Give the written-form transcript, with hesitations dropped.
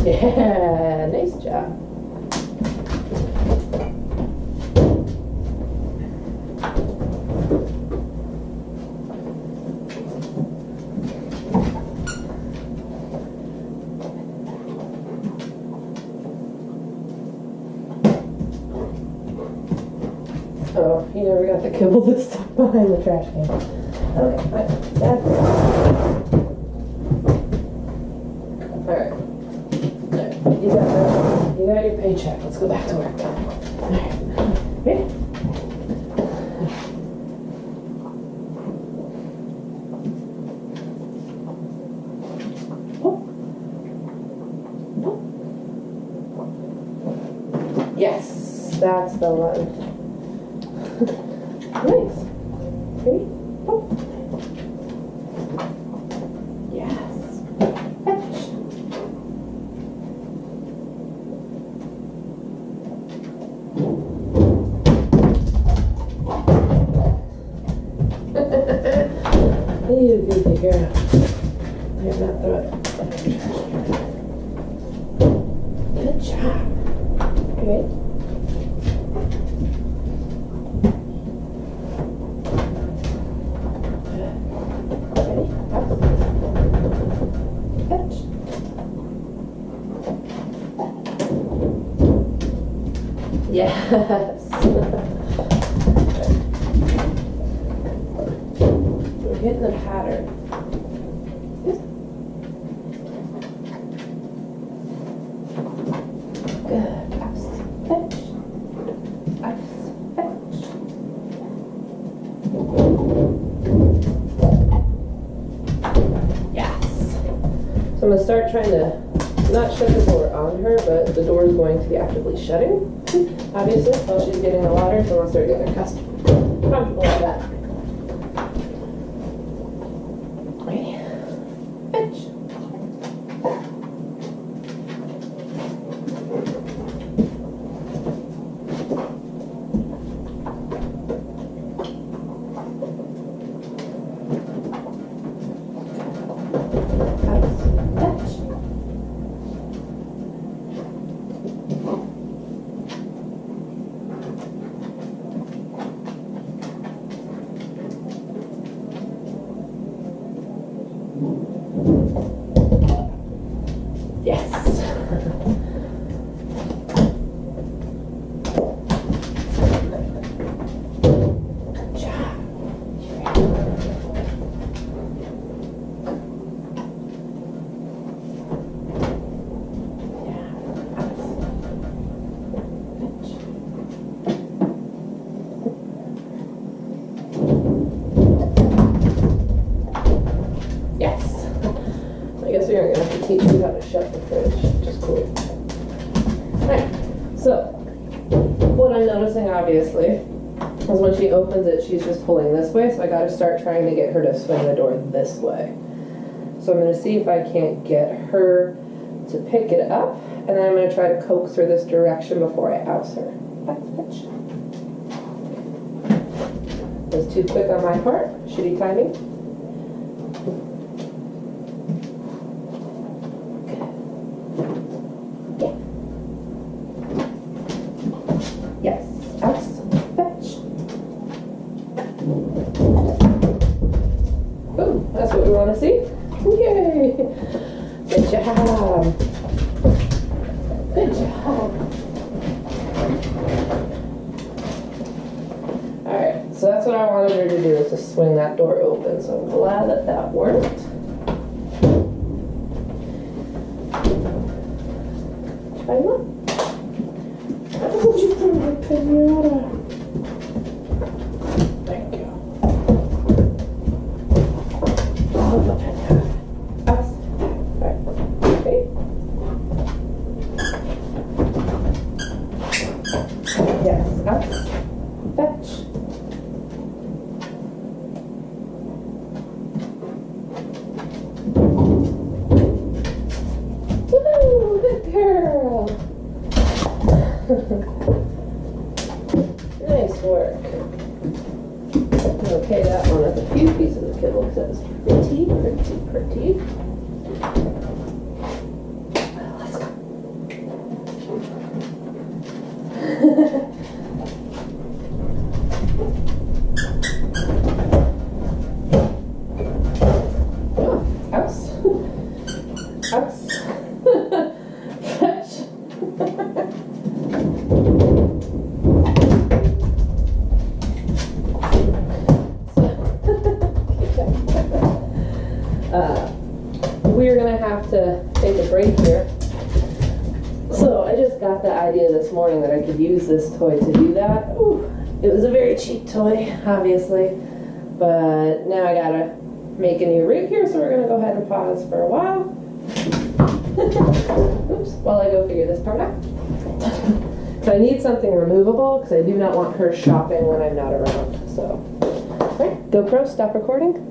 Yeah, nice job. Oh, you never got the kibble that's stuck behind the trash can. Okay, that's alright. You got your paycheck. Let's go back to work. Alright. Here. Oh. Oh. Yes, that's the one. Nice. Ready? Oh. Yes. Fetch. You goofy girl. Here, not throw it. Good job. Good. Yes. We're hitting the pattern. Good. Ups, fetch. Ups, fetch. Yes. So I'm going to start trying to not shut the door on her, but the door is going to be actively shutting. Obviously, while she's getting the water, so once they're getting comfortable with that. Okay. Fetch. Yes. Good job. Yes. I guess we are going to have to teach you how to shut the fridge, which is cool. Alright, so what I'm noticing obviously is when she opens it, she's just pulling this way, so I got to start trying to get her to swing the door this way. So I'm going to see if I can't get her to pick it up, and then I'm going to try to coax her this direction before I oust her. That's pitch. That's too quick on my part. Shitty timing. Yes, oust, fetch. Boom, that's what we want to see. Yay! Good job. Good job. Alright, so that's what I wanted her to do, is to swing that door open. So I'm glad that that worked. Try one. Oh, you threw the pinata. Thank you. Oh, the pinata. Us. Alright. Okay. Yes. Us. Fetch. Woo! Good girl. Nice work. Okay, that one has a few pieces of kibble because it's pretty. Let's go. Fetch. We're gonna have to take a break here. So I just got the idea this morning that I could use this toy to do that. Ooh, it was a very cheap toy, obviously, but now I gotta make a new rig here, so we're gonna go ahead and pause for a while. Oops, while I go figure this part out. So I need something removable because I do not want her shopping when I'm not around. So, all right, GoPro, stop recording.